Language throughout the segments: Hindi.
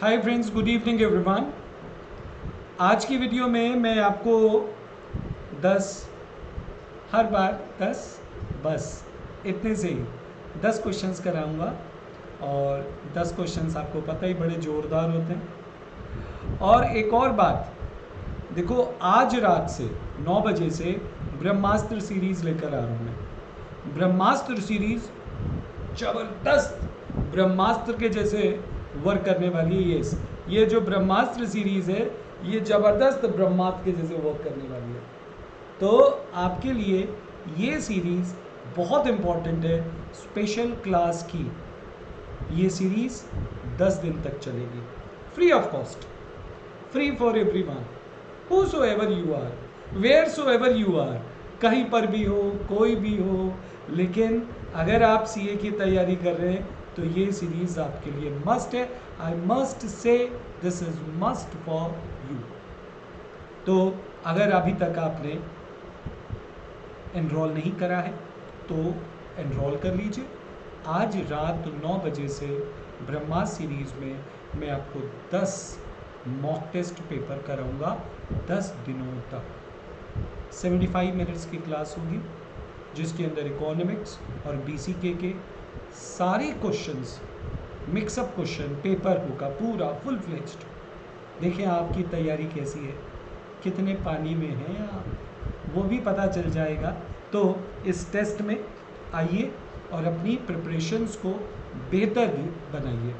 Hi friends, good evening everyone. आज की वीडियो में मैं आपको 10 हर बार 10 बस इतने से ही 10 क्वेश्चंस कराऊंगा और 10 क्वेश्चंस आपको पता ही बड़े ज़ोरदार होते हैं। और एक और बात, देखो आज रात से 9 बजे से ब्रह्मास्त्र सीरीज़ लेकर आ रहा हूँ मैं। ब्रह्मास्त्र सीरीज़ जबरदस्त ब्रह्मास्त्र के जैसे वर्क करने वाली है। ये जो ब्रह्मास्त्र सीरीज़ है ये ज़बरदस्त ब्रह्मास्त्र के जैसे वर्क करने वाली है। तो आपके लिए ये सीरीज़ बहुत इम्पॉर्टेंट है, स्पेशल क्लास की। ये सीरीज़ 10 दिन तक चलेगी, free of cost, free for everyone, whosoever you are, wheresoever you are, कहीं पर भी हो, कोई भी हो। लेकिन अगर आप सीए की तैयारी कर रहे हैं तो ये सीरीज़ आपके लिए मस्ट है। I must say this is must for you. तो अगर अभी तक आपने एनरोल नहीं करा है तो एनरोल कर लीजिए। आज रात 9 बजे से ब्रह्मास्त्र सीरीज़ में मैं आपको 10 मॉक टेस्ट पेपर कराऊंगा 10 दिनों तक। 75 मिनट्स की क्लास होगी जिसके अंदर इकोनॉमिक्स और बीसीके के सारे क्वेश्चंस, मिक्सअप क्वेश्चन पेपर होगा पूरा फुल फ्लेज्ड। देखें आपकी तैयारी कैसी है, कितने पानी में हैं आप, वो भी पता चल जाएगा। तो इस टेस्ट में आइए और अपनी प्रिपरेशंस को बेहतर बनाइए।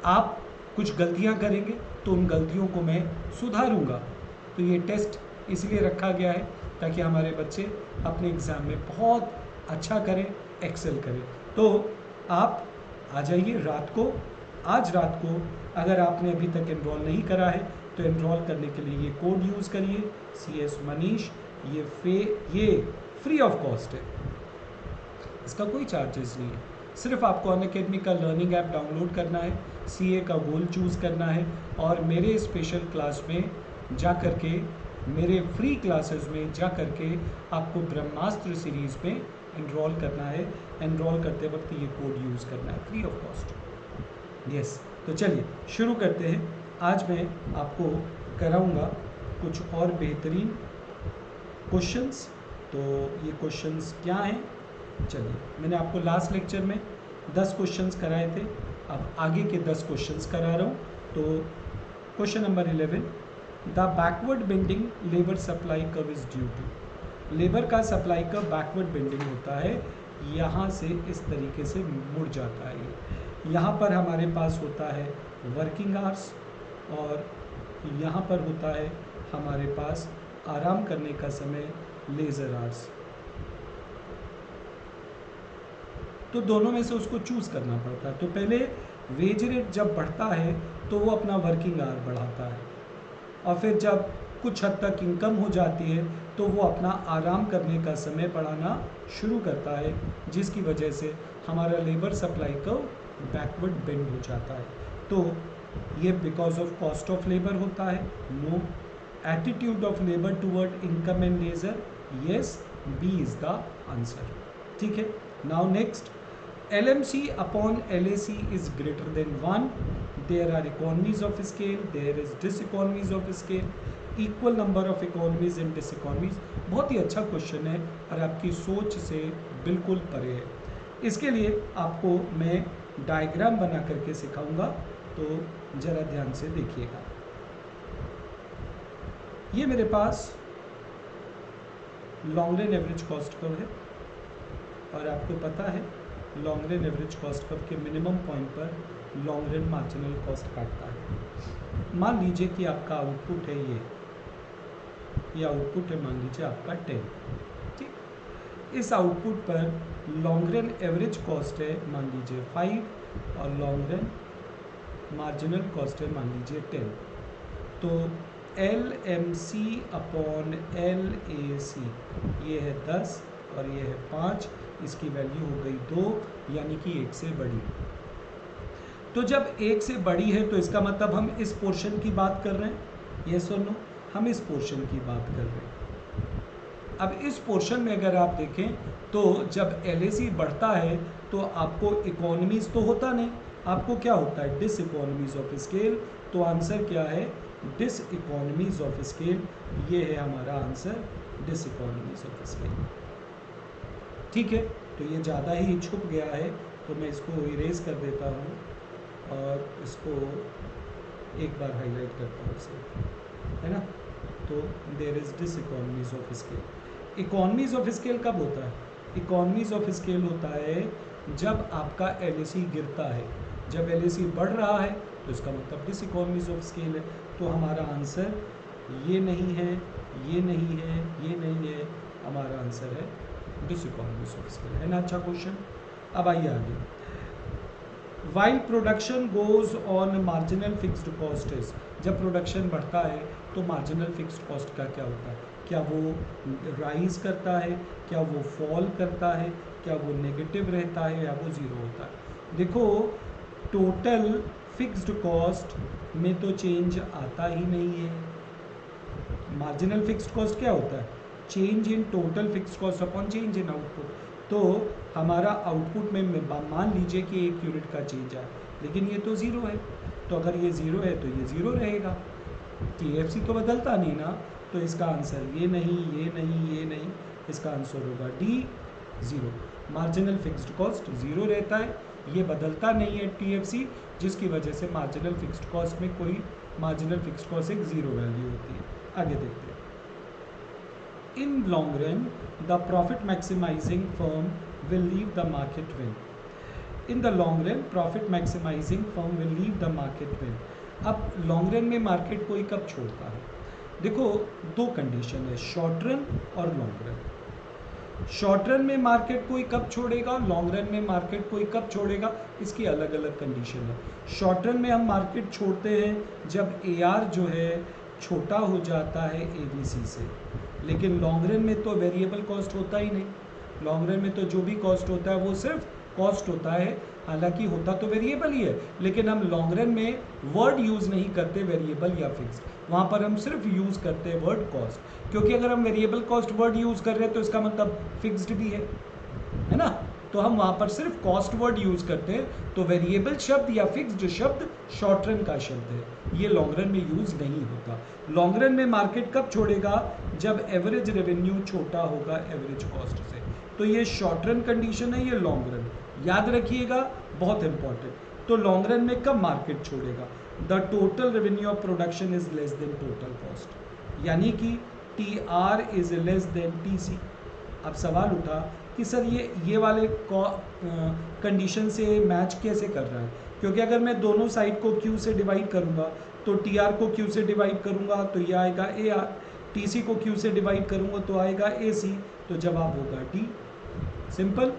आप कुछ गलतियां करेंगे तो उन गलतियों को मैं सुधारूंगा। तो ये टेस्ट इसलिए रखा गया है ताकि हमारे बच्चे अपने एग्ज़ाम में बहुत अच्छा करें, एक्सेल करें। तो आप आ जाइए रात को, आज रात को। अगर आपने अभी तक एनरोल नहीं करा है तो एनरोल करने के लिए ये कोड यूज़ करिए CS मनीष। ये फ्री ऑफ कॉस्ट है, इसका कोई चार्जेस नहीं है। सिर्फ आपको अनअकैडमी का लर्निंग ऐप डाउनलोड करना है, CA का गोल चूज़ करना है और मेरे स्पेशल क्लास में जा कर के, मेरे फ्री क्लासेस में जा कर के आपको ब्रह्मास्त्र सीरीज़ में एनरोल करना है। एनरोल करते वक्त ये कोड यूज़ करना है, फ्री ऑफ कॉस्ट। यस, तो चलिए शुरू करते हैं। आज मैं आपको कराऊंगा कुछ और बेहतरीन क्वेश्चंस। तो ये क्वेश्चंस क्या हैं, चलिए मैंने आपको लास्ट लेक्चर में 10 क्वेश्चंस कराए थे, अब आगे के 10 क्वेश्चंस करा रहा हूँ। तो question number 11, the backward bending labour supply curve is due to. Labour का सप्लाई कर्व बैकवर्ड बेंडिंग होता है, यहाँ से इस तरीके से मुड़ जाता है। यहाँ पर हमारे पास होता है वर्किंग आवर्स और यहाँ पर होता है हमारे पास आराम करने का समय, लेज़र आवर्स। तो दोनों में से उसको चूज़ करना पड़ता है। तो पहले वेज रेट जब बढ़ता है तो वो अपना वर्किंग आवर बढ़ाता है और फिर जब कुछ हद तक इनकम हो जाती है तो वो अपना आराम करने का समय बढ़ाना शुरू करता है, जिसकी वजह से हमारा लेबर सप्लाई का बैकवर्ड बेंड हो जाता है। तो ये because of cost of labour होता है, no. Attitude of labour toward income and leisure, yes, B is the answer. ठीक है, now next, LMC upon LAC is greater than 1. There are economies of scale, there is diseconomies of scale, equal number of economies and diseconomies। बहुत ही अच्छा क्वेश्चन है और आपकी सोच से बिल्कुल परे है। इसके लिए आपको मैं डायग्राम बना करके सिखाऊंगा, तो ज़रा ध्यान से देखिएगा। ये मेरे पास long run average cost curve है और आपको पता है long run average cost curve के मिनिमम पॉइंट पर लॉन्ग रन मार्जिनल कॉस्ट काटता है। मान लीजिए कि आपका आउटपुट है ये आउटपुट है, मान लीजिए आपका 10। ठीक, इस आउटपुट पर लॉन्ग रन एवरेज कॉस्ट है मान लीजिए 5 और लॉन्ग रन मार्जिनल कॉस्ट है मान लीजिए 10। तो LMC अपॉन LAC ये है 10 और ये है 5, इसकी वैल्यू हो गई 2, यानी कि 1 से बड़ी। तो जब 1 से बड़ी है तो इसका मतलब हम इस पोर्शन की बात कर रहे हैं, यस और नो, हम इस पोर्शन की बात कर रहे हैं। अब इस पोर्शन में अगर आप देखें तो जब LAC बढ़ता है तो आपको इकोनॉमीज तो होता नहीं, आपको क्या होता है, डिस इकोनॉमीज ऑफ स्केल। तो आंसर क्या है, डिस इकोनॉमीज ऑफ स्केल। ये है हमारा answer, diseconomies of scale. ठीक है, तो ये ज़्यादा ही छुप गया है, तो मैं इसको इरेज कर देता हूँ और इसको एक बार हाईलाइट करता हूँ इसे, है ना। तो there is diseconomies of scale. Economies of scale कब होता है, इकोनॉमीज ऑफ स्केल होता है जब आपका एलएसी गिरता है। जब एलएसी बढ़ रहा है तो इसका मतलब डिस इकोनॉमीज ऑफ स्केल है। तो हमारा आंसर ये नहीं है, ये नहीं है, ये नहीं है, हमारा आंसर है डिस इकोनॉमीज ऑफ स्केल, है ना। अच्छा क्वेश्चन। अब आइए आगे। While production goes on marginal fixed cost is. जब प्रोडक्शन बढ़ता है तो मार्जिनल फिक्स्ड कॉस्ट का क्या होता है, क्या वो राइज करता है, क्या वो फॉल करता है, क्या वो नेगेटिव रहता है या वो ज़ीरो होता है। देखो, टोटल फिक्स्ड कॉस्ट में तो चेंज आता ही नहीं है। मार्जिनल फिक्स्ड कॉस्ट क्या होता है, change in total fixed cost upon change in output. तो हमारा आउटपुट में मान लीजिए कि 1 यूनिट का चेंज है, लेकिन ये तो ज़ीरो है। तो अगर ये ज़ीरो है तो ये ज़ीरो रहेगा, टीएफसी तो बदलता नहीं ना। तो इसका आंसर ये नहीं, ये नहीं, ये नहीं, इसका आंसर होगा D, zero. Marginal fixed cost zero रहता है, ये बदलता नहीं है टीएफसी, जिसकी वजह से मार्जिनल फिक्स्ड कॉस्ट में कोई मार्जिनल फिक्स्ड कॉस्ट एक ज़ीरो वैल्यू होती है। आगे देखते हैं। In long run, the profit maximizing firm will leave the market win. In the long run, profit maximizing firm will leave the market win. अब लॉन्ग रन में मार्केट कोई कब छोड़ता है, देखो दो कंडीशन है, शॉर्ट रन और लॉन्ग रन। शॉर्ट रन में मार्केट कोई कब छोड़ेगा, लॉन्ग रन में मार्केट कोई कब छोड़ेगा, इसकी अलग अलग कंडीशन है। शॉर्ट रन में हम मार्केट छोड़ते हैं जब एआर जो है छोटा हो जाता है एबीसी से, लेकिन लॉन्ग रन में तो वेरिएबल कॉस्ट होता ही नहीं। लॉन्ग रन में तो जो भी कॉस्ट होता है वो सिर्फ कॉस्ट होता है, हालांकि होता तो वेरिएबल ही है, लेकिन हम लॉन्ग रन में वर्ड यूज़ नहीं करते वेरिएबल या फिक्स, वहाँ पर हम सिर्फ यूज़ करते हैं वर्ड कॉस्ट। क्योंकि अगर हम वेरिएबल कॉस्ट वर्ड यूज़ कर रहे हैं तो इसका मतलब फिक्स्ड भी है ना। तो हम वहाँ पर सिर्फ कॉस्ट वर्ड यूज़ करते हैं, तो वेरिएबल शब्द या फिक्स्ड शब्द शॉर्ट रन का शब्द है, ये लॉन्ग रन में यूज़ नहीं होता। लॉन्ग रन में मार्केट कब छोड़ेगा, जब एवरेज रेवेन्यू छोटा होगा एवरेज कॉस्ट से। तो ये शॉर्ट रन कंडीशन है, ये लॉन्ग रन, याद रखिएगा, बहुत इंपॉर्टेंट। तो लॉन्ग रन में कब मार्केट छोड़ेगा, the total revenue of production is less then total cost, यानी कि T is less then T. अब सवाल उठा कि सर ये वाले कंडीशन से मैच कैसे कर रहा है, क्योंकि अगर मैं दोनों साइड को क्यू से डिवाइड करूंगा तो टीआर को क्यू से डिवाइड करूंगा तो ये आएगा एआर, टीसी को क्यू से डिवाइड करूंगा तो आएगा एसी, तो जवाब होगा डी। सिंपल,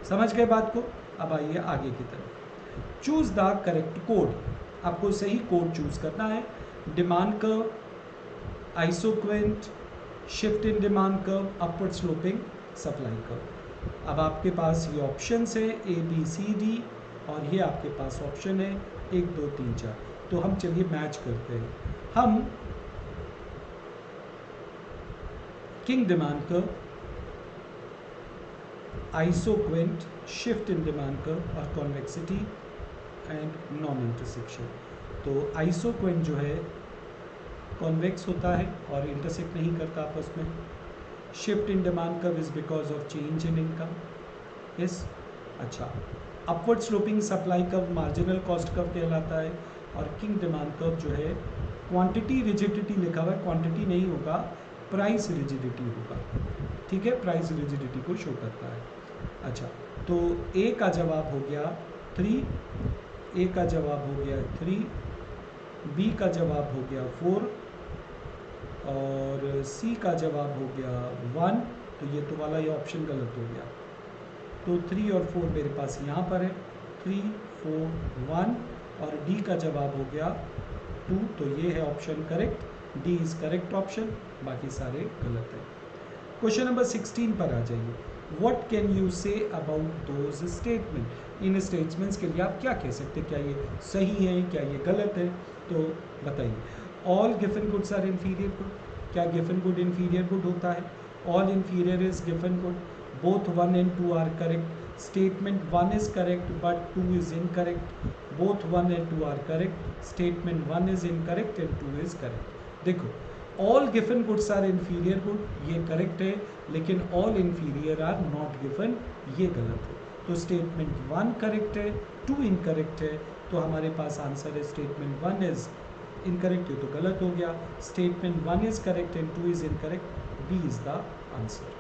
समझ गए बात को। अब आइए आगे की तरफ। चूज द करेक्ट कोड, आपको सही कोड चूज करना है। Demand curve, isoquant, shift in demand curve, upward sloping supply curve. अब आपके पास ये ऑप्शंस है ए बी सी डी, और ये आपके पास ऑप्शन है 1 2 3 4। तो हम चलिए मैच करते हैं। हम king demand curve, isoquant, shift in demand curve और कॉन्वेक्सिटी एंड नॉन इंटरसेक्शन। तो आइसोक्वेंट जो है कॉन्वेक्स होता है और इंटरसेक्ट नहीं करता आपस में। Shift in demand curve is because of change in income इस। अच्छा, upward sloping supply curve marginal cost curve कहलाता है, और किंग डिमांड कर्व जो है क्वांटिटी रिजिडिटी लिखा हुआ है, क्वांटिटी नहीं होगा, प्राइस रिजिडिटी होगा, ठीक है, प्राइस रिजिडिटी को शो करता है। अच्छा, तो ए का जवाब हो गया 3, ए का जवाब हो गया 3, बी का जवाब हो गया 4 और सी का जवाब हो गया 1। तो ये तो वाला ये ऑप्शन गलत हो गया। तो 3 और 4 मेरे पास यहाँ पर है, 3 4 1, और डी का जवाब हो गया 2। तो ये है option correct, D is correct option, बाकी सारे गलत हैं। क्वेश्चन नंबर 16 पर आ जाइए। What can you say about those statement, in statements के लिए आप क्या कह सकते हैं, क्या ये सही है, क्या ये गलत है, तो बताइए। All given goods are inferior good, क्या गिवन गुड इन्फीरियर गुड होता है? All inferior is given good, both 1 and 2 are correct, statement 1 is correct but 2 is incorrect, both 1 and 2 are correct, statement 1 is incorrect and 2 is correct. देखो all given goods are inferior good, ये करेक्ट है, लेकिन all inferior are not given, ये गलत है। तो स्टेटमेंट 1 करेक्ट है, 2 इनकरेक्ट है, तो हमारे पास आंसर है स्टेटमेंट 1 इज इनकरेक्ट, ये तो गलत हो गया। Statement 1 is correct and 2 is incorrect, B is the answer.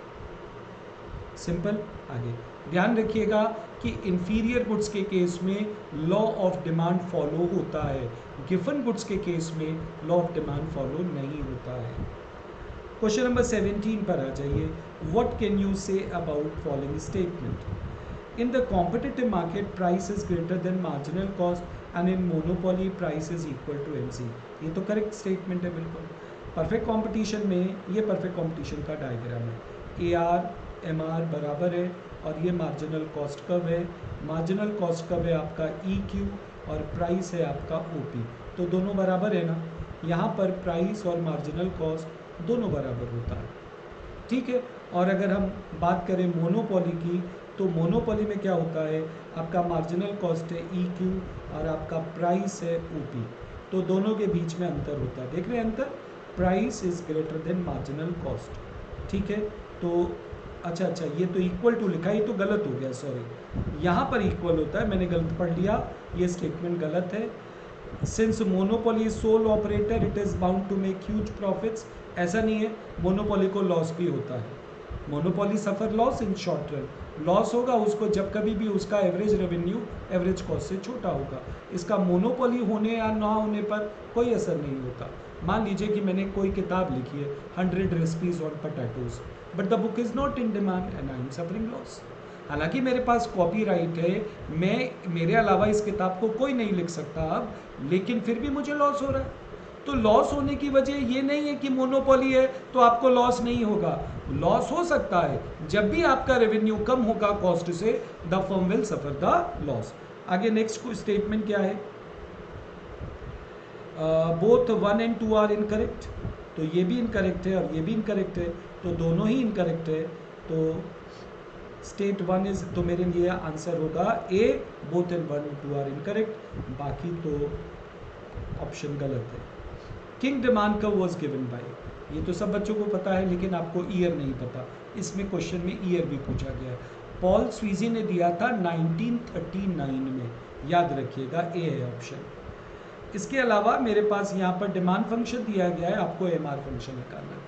Simple. आगे ध्यान रखिएगा कि इंफीरियर गुड्स के केस में लॉ ऑफ डिमांड फॉलो होता है, गिवन गुड्स के केस में लॉ ऑफ डिमांड फॉलो नहीं होता है। क्वेश्चन नंबर 17 पर आ जाइए। What can you say about following statement? In the competitive market price is greater than marginal cost and in monopoly price is equal to MC. ये तो करेक्ट स्टेटमेंट है बिल्कुल। परफेक्ट कंपटीशन में ये परफेक्ट कंपटीशन का डायग्राम है, ए आर एम आर बराबर है और ये मार्जिनल कॉस्ट कर्व है। मार्जिनल कॉस्ट कर्व है आपका ई क्यू और प्राइस है आपका ओ पी, तो दोनों बराबर है ना। यहाँ पर प्राइस और मार्जिनल कॉस्ट दोनों बराबर होता है, ठीक है। और अगर हम बात करें मोनोपोली की, तो मोनोपोली में क्या होता है, आपका मार्जिनल कॉस्ट है ई क्यू और आपका प्राइस है ओ पी, तो दोनों के बीच में अंतर होता है। देख रहे हैं अंतर, price is greater than marginal cost, ठीक है। तो अच्छा ये तो इक्वल टू लिखा है, ये तो गलत हो गया, सॉरी। यहाँ पर इक्वल होता है, मैंने गलत पढ़ लिया, ये स्टेटमेंट गलत है। Since monopoly is sole operator it is bound to make huge profits, ऐसा नहीं है, मोनोपोली को लॉस भी होता है। Monopoly suffer loss in short run, loss होगा उसको जब कभी भी उसका एवरेज रेवेन्यू एवरेज कॉस्ट से छोटा होगा। इसका मोनोपोली होने या ना होने पर कोई असर नहीं होता। मान लीजिए कि मैंने कोई किताब लिखी है 100 recipes on potatoes, but the book is not in demand and I am suffering loss. हालांकि मेरे पास कॉपीराइट है, मेरे अलावा इस किताब को कोई नहीं लिख सकता अब, लेकिन फिर भी मुझे लॉस हो रहा है। तो लॉस होने की वजह ये नहीं है कि मोनोपोली है तो आपको लॉस नहीं होगा, लॉस हो सकता है। जब भी आपका रेवेन्यू कम होगा कॉस्ट से, the firm will suffer the loss. आगे नेक्स्ट स्टेटमेंट क्या है, बोथ 1 and 2 आर इनकरेक्ट, तो ये भी इनकरेक्ट है और ये भी इनकरेक्ट है, तो दोनों ही इनकरेक्ट है। तो स्टेट 1 इज, तो मेरे लिए आंसर होगा A, both and 1 and 2 are incorrect, बाकी तो ऑप्शन गलत है। King demand curve was given by, ये तो सब बच्चों को पता है, लेकिन आपको ईयर नहीं पता, इसमें क्वेश्चन में ईयर भी पूछा गया है। पॉल स्वीजी ने दिया था 1939 में, याद रखिएगा, ए है ऑप्शन। इसके अलावा मेरे पास यहाँ पर डिमांड फंक्शन दिया गया है, आपको एम आर फंक्शन निकालना है।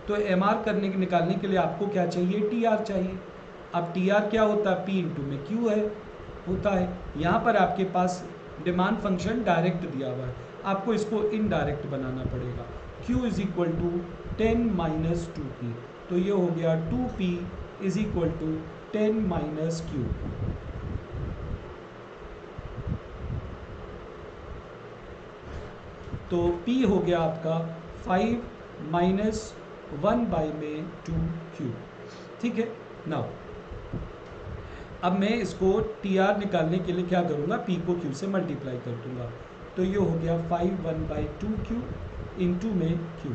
तो एम आर निकालने के लिए आपको क्या चाहिए, टी आर चाहिए। अब टी आर क्या होता है, पी इंटू में क्यू है होता है। यहाँ पर आपके पास डिमांड फंक्शन डायरेक्ट दिया हुआ है, आपको इसको इनडायरेक्ट बनाना पड़ेगा। Q is equal to 10 minus 2P, तो ये हो गया 2P is equal to 10 minus Q। तो P हो गया आपका 5 माइनस 1 बाई में 2Q, ठीक है। नाउ अब मैं इसको TR निकालने के लिए क्या करूँगा, P को Q से मल्टीप्लाई कर दूँगा, तो ये हो गया 5 1 बाई 2Q इंटू में Q,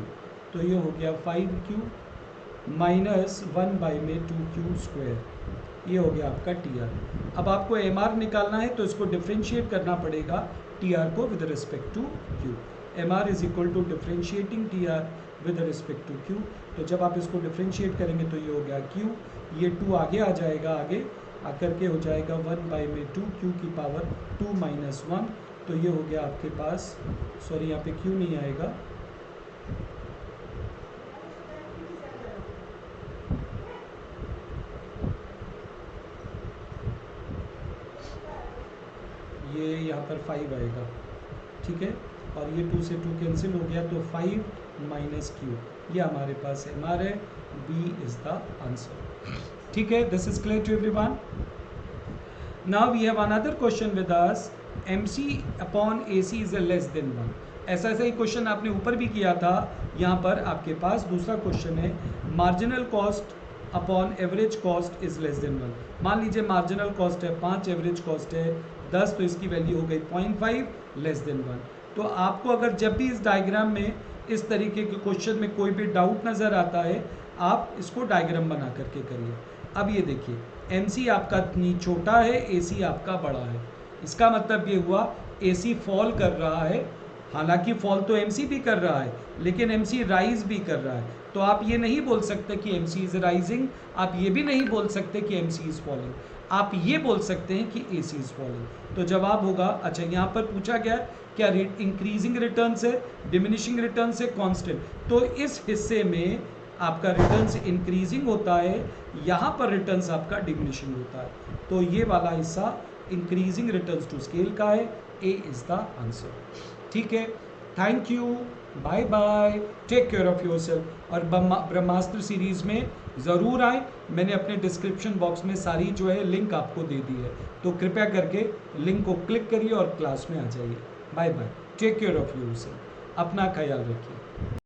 तो ये हो गया 5Q माइनस 1 बाई में 2Q स्क्वायर, ये हो गया आपका TR। अब आपको MR निकालना है तो इसको डिफ्रेंशिएट करना पड़ेगा TR को with respect to Q। MR is equal to differentiating TR with respect to Q, तो जब आप इसको डिफ्रेंशिएट करेंगे तो ये हो गया Q, ये 2 आगे आ जाएगा, आगे आकर के हो जाएगा 1 बाई में 2Q की पावर 2 माइनस 1, तो ये हो गया आपके पास, सॉरी यहाँ पे Q नहीं आएगा, ये यहाँ पर 5 आएगा, ठीक है, और ये 2 से 2 कैंसिल हो गया, तो 5 माइनस Q, ये हमारे पास MR है, B इज द आंसर, ठीक है। This is clear to everyone. Now we have another question with us, MC upon AC is less than 1। ऐसा ही क्वेश्चन आपने ऊपर भी किया था, यहाँ पर आपके पास दूसरा क्वेश्चन है, marginal cost upon average cost is less than 1। मान लीजिए मार्जिनल कॉस्ट है 5, एवरेज कॉस्ट है 10, तो इसकी वैल्यू हो गई 0.5 लेस देन 1। तो आपको अगर जब भी इस डायग्राम में इस तरीके के क्वेश्चन में कोई भी डाउट नज़र आता है, आप इसको डायग्राम बना करके करिए। अब ये देखिए, MC आपका छोटा है, AC आपका बड़ा है, इसका मतलब ये हुआ AC फॉल कर रहा है, हालांकि फॉल तो MC भी कर रहा है, लेकिन MC राइज भी कर रहा है। तो आप ये नहीं बोल सकते कि MC इज राइजिंग, आप ये भी नहीं बोल सकते कि MC इज फॉलिंग, आप ये बोल सकते हैं कि AC इज फॉलिंग। तो जवाब होगा, अच्छा यहाँ पर पूछा गया क्या इंक्रीजिंग रिटर्न है, डिमिनिशिंग रिटर्न है, कांस्टेंट। तो इस हिस्से में आपका रिटर्न्स इंक्रीजिंग होता है, यहाँ पर रिटर्न्स आपका डिमिनिशिंग होता है। तो ये वाला हिस्सा इंक्रीजिंग रिटर्न्स टू स्केल का है, ए इज द आंसर। ठीक है, thank you, bye bye, take care of yourself. और ब्रह्मास्त्र सीरीज में ज़रूर आए, मैंने अपने डिस्क्रिप्शन बॉक्स में सारी जो है लिंक आपको दे दी है, तो कृपया करके लिंक को क्लिक करिए और क्लास में आ जाइए। Bye bye, take care of yourself, अपना ख्याल रखिए।